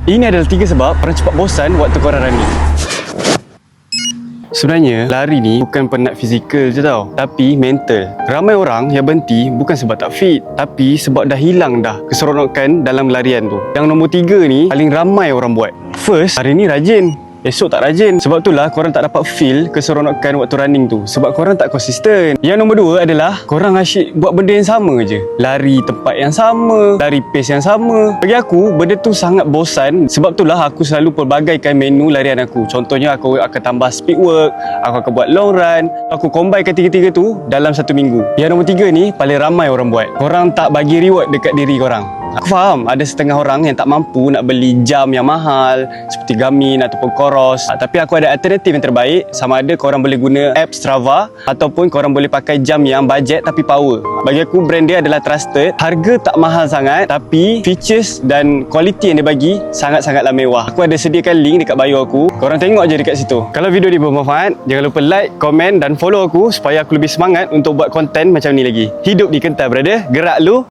Ini adalah 3 sebab korang cepat bosan waktu korang running. Sebenarnya lari ni bukan penat fizikal je tau, tapi mental. Ramai orang yang berhenti bukan sebab tak fit, tapi sebab dah hilang dah keseronokan dalam larian tu. Yang nombor 3 ni paling ramai orang buat. First, hari ni rajin, esok tak rajin. Sebab itulah korang tak dapat feel keseronokan waktu running tu, sebab korang tak konsisten. Yang nombor 2 adalah korang asyik buat benda yang sama je. Lari tempat yang sama, lari pace yang sama. Bagi aku, benda tu sangat bosan. Sebab itulah aku selalu pelbagaikan menu larian aku. Contohnya aku akan tambah speed work, aku akan buat long run. Aku combinekan 3-3 tu dalam 1 minggu. Yang nombor 3 ni paling ramai orang buat. Korang tak bagi reward dekat diri korang. Aku faham ada setengah orang yang tak mampu nak beli jam yang mahal seperti Garmin ataupun Coros. Tapi aku ada alternatif yang terbaik. Sama ada korang boleh guna app Strava ataupun korang boleh pakai jam yang budget tapi power. Bagi aku brand dia adalah trusted. Harga tak mahal sangat, tapi features dan quality yang dia bagi sangat-sangatlah mewah. Aku ada sediakan link dekat bio aku. Korang tengok je dekat situ. Kalau video ni bermanfaat, jangan lupa like, komen dan follow aku supaya aku lebih semangat untuk buat konten macam ni lagi. Hidup di Kental, brother. Gerak lu.